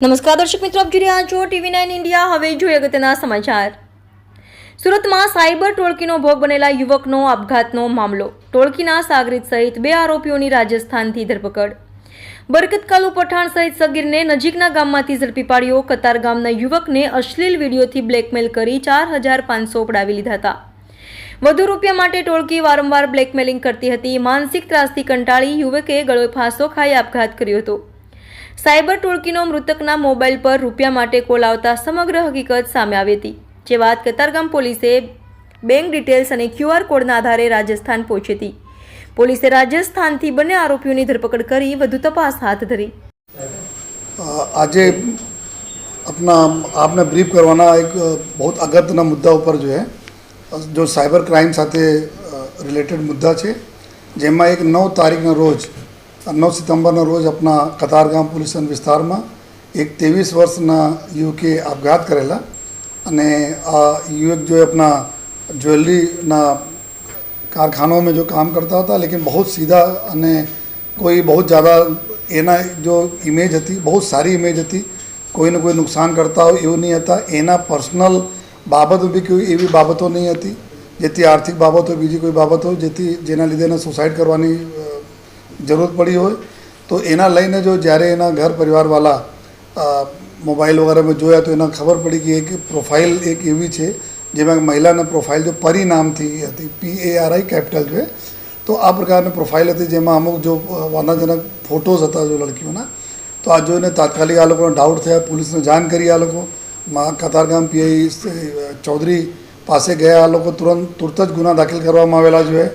નમસ્કાર દર્શક મિત્રો, આપ જોઈ રહ્યા છો TV9 ઇન્ડિયા। હવે જોઈએ અગત્યના સમાચાર। સુરતમાં સાયબર ટોળકીનો ભોગ બનેલા યુવકનો આપઘાતનો મામલો। ટોળકીના સાગરીત સહિત 2 આરોપીઓની રાજસ્થાનથી ધરપકડ। બરકત કાલુ પઠાણ સહિત સગીરને નજીકના ગામમાંથી ઝડપી પાડ્યો। કતાર ગામના યુવકને અશ્લીલ વિડીયોથી બ્લેકમેલ કરી 4500 પડાવી લીધા હતા। વધુ રૂપિયા માટે ટોળકી વારંવાર બ્લેકમેલિંગ કરતી હતી। માનસિક ત્રાસથી કંટાળી યુવકે ગળે ફાંસો ખાઈ આપઘાત કર્યો હતો। સાયબર ટોળકીનો મૃતકના મોબાઈલ પર રૂપિયા માટે કોલ આવતા સમગ્ર હકીકત સામે આવી હતી, જે બાદ કતારગામ પોલીસે બેંક ડિટેલ્સ અને QR કોડના આધારે રાજસ્થાન પહોંચી હતી। પોલીસે રાજસ્થાનથી બંને આરોપીઓની ધરપકડ કરી વધુ તપાસ હાથ ધરી। આજે अपना आपने ब्रीफ करवाना एक बहुत अगत्यना मुद्दा ऊपर जो साइबर क्राइम साथे रिलेटेड मुद्दा है, जेमा एक 9 तारीखना रोज 9 सितंबरना रोज अपना कतारगाम पुलिस विस्तार में एक 23 वर्षना युवके अपघात करेला। अने आ युवक जो अपना ज्वेलरीना कारखानों में जो काम करता था, लेकिन बहुत सीधा अने कोई बहुत ज़्यादा एना जो इमेज थी बहुत सारी इमेज थी, कोई ने कोई नुकसान करता हो एवं नहीं था। एना पर्सनल बाबत भी कोई एवी बाबतों नहीं थी, जेती आर्थिक बाबत हो, बीजी कोई बाबत हो जेती जेना लीधे सुसाइड करवानी जरूरत पड़ी हो। तो एना लईने जो જ્યારે એના ઘર પરિવારવાળા મોબાઈલ વગેરેમાં જોયા તો એના ખબર પડી કે એક પ્રોફાઇલ એક એવી છે જેમાં મહિલાના પ્રોફાઇલ જો પરી નામથી હતી, PARI કેપિટલ છે। તો આ પ્રકારની પ્રોફાઇલ હતી જેમાં અમુક જો વાંધાજનક ફોટોઝ હતા જો લડકીઓના। તો આ જોઈને તાત્કાલિક આ લોકોને ડાઉટ થયા, પોલીસને જાણ કરી। આ લોકો કતારગામ PI ચૌધરી પાસે ગયા। આ લોકો તુરત જ ગુના દાખલ કરવામાં આવેલા જોઈએ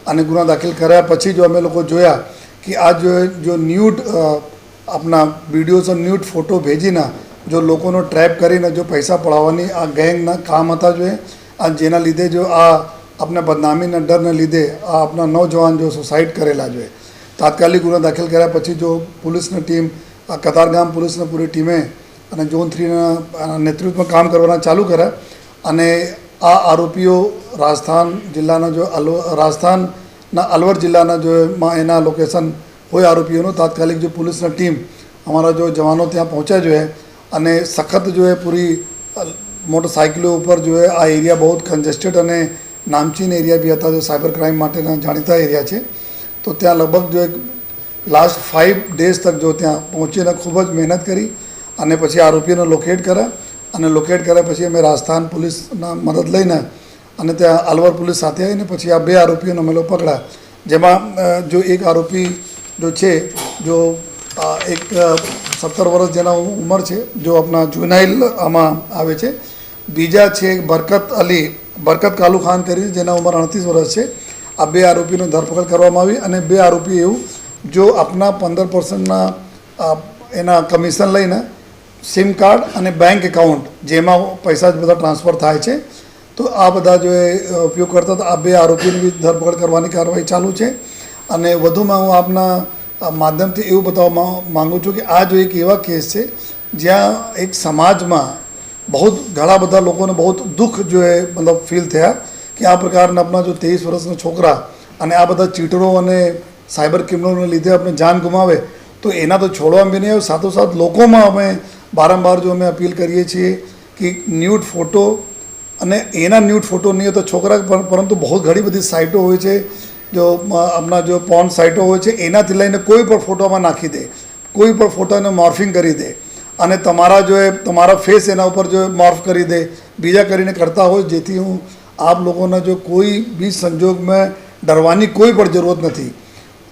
અને ગુના દાખલ કર્યા પછી જો અમે લોકો જોયા कि आज जो न्यूड अपना वीडियोस और न्यूड फोटो भेजीना जो लोगों ने ट्रैप करीने जो पैसा पड़ावानी आ गैंगना काम था जो आ जेना लीधे जो आ अपने बदनामीना डरने लीधे आ अपना नौजवान जो सुसाइड करेला जो तात्कालिक गुना दाखिल कर्या पछी जो पुलिसनी टीम कतारगाम पुलिसनी पूरी टीमें अने जोन 3 नेतृत्व में काम करवाना चालू कर्या। अने आ आरोपीओ राजस्थान जिल्लाना जो राजस्थान ना अलवर जिल्लाना जो एना लोकेशन हो आरोपीओं तात्कालिक जो पुलिस टीम हमारा जो जवानों त्या पहुँचा जो है अने सख्त जो है पूरी मोटरसाइकिलों ऊपर जो है आ एरिया बहुत कंजेस्टेड अने नामचीन एरिया भी था जो साइबर क्राइम माटेना जाणीता एरिया है। तो त्या लगभग जो एक लास्ट 5 डेज तक जो त्या पहुँचीने खूब ज मेहनत करी अने पछी आरोपीओने लोकेट कर्या अने लोकेट कर्या पछी अमे राजस्थान पुलिसना मदद लईने અને ત્યાં अलवर पुलिस સાથે આવીને પછી આ 2 આરોપીઓને અમે લોકો પકડા, જેમાં જો એક આરોપી जो છે जो એક 17 વર્ષ જેના ઉંમર છે जो अपना जुवेनाइल આમાં આવે છે। બીજા છે બરકત કાલુ ખાન કરીને જેના ઉંમર 38 વર્ષ છે। આ 2 આરોપીઓની ધરપકડ કરવામાં આવી અને 2 આરોપી એવું જો આપના 15% એના કમિશન લઈને સિમ કાર્ડ અને બેંક એકાઉન્ટ જેમાં પૈસા જ બધા ટ્રાન્સફર થાય છે, तो आ बधा जो उपयोग करता था। आ 2 आरोपी भी धरपकड़ करवानी कार्रवाई चालू है। अने वधुमां हूँ आपना माध्यमथी एवुं बताववा मांगू छूँ कि आ जो एक एवा केस है ज्यां एक समाज में बहुत घणा बधा लोकोने बहुत दुख जो है मतलब फील थया कि आ प्रकारना अपना जो 23 वर्षना छोकरा अने आ बधा चीटरों अने साइबर क्रिमिनलोने लीधे अपने जान गुमावे तो एना तो छोड़वा भी नहीं। साथोसाथ लोकोमां अमे बारंबार जो अमे अपील करीए छीए कि न्यूड फोटो અને એના ન્યૂડ ફોટો નહીં હોય તો છોકરા પરંતુ बहुत ઘણી બધી સાઇટો હોય છે જો આપણા જો પોર્ન સાઇટો હોય છે એનાથી લઈને કોઈ પણ ફોટોમાં નાખી દે, કોઈ પણ ફોટોને મોર્ફિંગ કરી દે અને તમારા જો તમારા ફેસ એના ઉપર જો મોર્ફ કરી દે બીજા કરીને કરતા હોય, જેથી હું આપ લોકોને જો કોઈ भी संजोग में डरवानी कोई પણ જરૂરત નથી।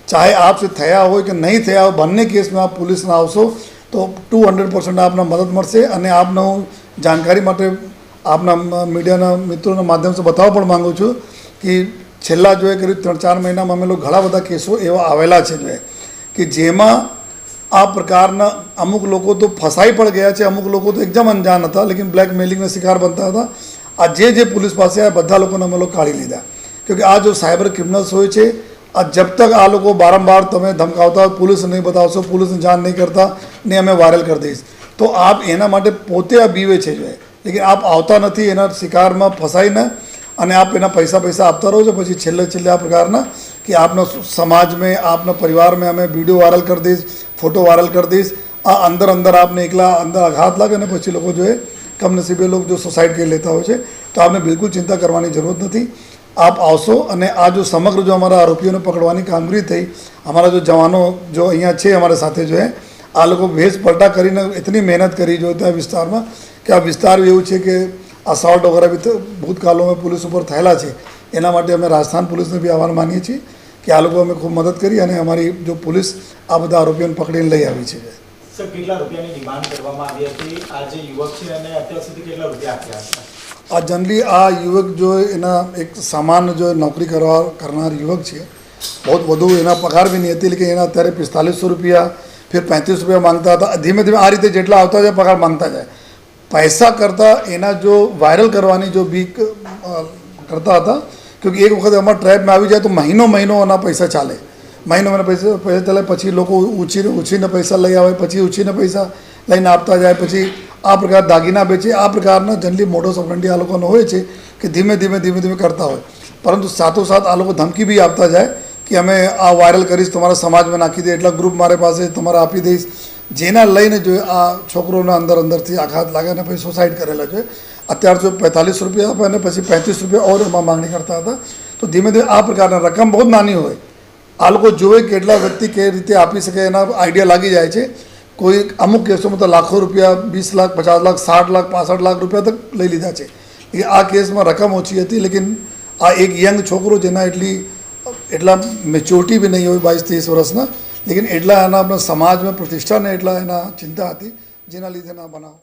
चाहे आपसे થયા હોય કે નહીં થયા હોય, બંને કેસમાં આપ પોલીસને આવશો તો 200% આપને મદદ મળશે। અને આપને હું જાણકારી માટે आपना मीडिया मित्रों माध्यम से बतावा पण मांगू छूँ कि छेल्ला जो करीब 3-4 महीना में अमे लोग घणा बधा केसों एवा आवेला छे जो कि जेमां आ प्रकारना अमुक लोग तो फसाई पण गया है, अमुक लोग तो एकदम अनजान था लेकिन ब्लेकमेलिंग शिकार बनता था। आ जे पुलिस पास आ बधा लोगोने अमे लोग काढ़ी लीधा, क्योंकि आ जो साइबर क्रिमिनल्स होय छे आ जब तक आ लोग बारंबार तमे धमकावता हो, पुलिस नहीं बतावशो, पुलिस ने जान नहीं करता ने अमे वायरल कर दईश, तो आप एना माटे पोते आ बीवे छे जो लेकिन आप आवता नहीं, एना शिकार में फसाई न अने आप एना पैसा आपता रहो छो। पछी छेल्ले आ प्रकारना कि आपना समाज में आपना परिवार में अमे वीडियो वायरल कर दईश, फोटो वायरल कर दईश આ અંદર આપને એકલા અંદર આઘાત લાગે અને પછી લોકો જો કમનસીબે લોકો જો સુસાઇડ કરી લેતા હોય છે. તો આપને બિલકુલ ચિંતા કરવાની જરૂરત નથી. आप આવશો અને આ જો સમગ્ર જો हमारा आरोपियों पकड़वानी कामगिरी થઈ, हमारा जो जवानों जो અહીંયા છે हमारे સાથે जो है આ લોકો ભેસ પલટા કરીને इतनी मेहनत કરી जो ત્યાં વિસ્તારમાં કે આ વિસ્તાર એવું છે કે અસોલ્ટ વગેરે બી ભૂતકાળમાં પુલિસ ઉપર થયેલા છે. એના માટે અમે રાજસ્થાન પુલિસને બી આભાર માનીએ છીએ કે આ લોકો અમે ખૂબ મદદ કરી અને અમારી જો પુલિસ આ બધા આરોપીઓને પકડીને લઈ આવી છે. સર, કેટલા રૂપિયાની ડિમાન્ડ કરવામાં આવી હતી? આ જે યુવક છે અને અત્યાર સુધી કેટલા રૂપિયા આપ્યા હતા? આ જનરલી આ યુવક જો એના એક સામાન્ય જો નોકરી કરનાર યુવક છે, बहुत વધુ એના પગાર બી નહીં હતી, લેકિન એના અત્યારે 4500 રૂપિયા फिर 35 रुपया मांगता था. धीमे धीमे आ रीते जेटला આવતા જાય પગાર માંગતા જાય. पैसा करता एना जो वायरल करवानी जो भी करता था, क्योंकि एक वक्त हमारा ट्रैप में આવી જાય તો મહિનો એના પૈસા ચાલે. મહિનો પૈસા ચાલે, પછી લોકો ઉછીને પૈસા લઈ આવે, પછી ઉછીને પૈસા લઈને આપતા જાય, પછી આ પ્રકાર દાગીના બેચે. આ પ્રકારના જનરલી મોડસ ઓપરેન્ડી આ લોકોનો હોય છે કે ધીમે ધીમે કરતા હોય. પરંતુ સાથોસાથ આ લોકો ધમકી બી આપતા જાય કે અમે આ વાયરલ કરીશ, તમારા સમાજમાં નાખી દે, એટલા ગ્રુપ મારે પાસે તમારે આપી દઈશ. જેના લઈને જો આ છોકરોના અંદરથી આઘાત લાગે અને પછી સુસાઇડ કરેલા છે. અત્યાર તો 45 રૂપિયા આપે અને પછી 35 રૂપિયા ઓર એમાં માંગણી કરતા હતા. તો ધીમે આ પ્રકારના રકમ બહુ નાની હોય, આ લોકો જોવે કેટલા વ્યક્તિ કઈ રીતે આપી શકે એના આઈડિયા લાગી જાય છે. કોઈ અમુક કેસોમાં તો લાખો રૂપિયા, 20 લાખ, 50 લાખ, 60 લાખ, 65 લાખ રૂપિયા તક લઈ લીધા છે. આ કેસમાં રકમ ઓછી હતી, લેકિન આ એક યંગ છોકરો જેના એટલા મેચ્યોરિટી બી નહીં હોય, 22-23 વર્ષના, લેકિન એટલા એના આપણા સમાજમાં પ્રતિષ્ઠાને એટલા એના ચિંતા હતી જેના લીધે ના બનાવ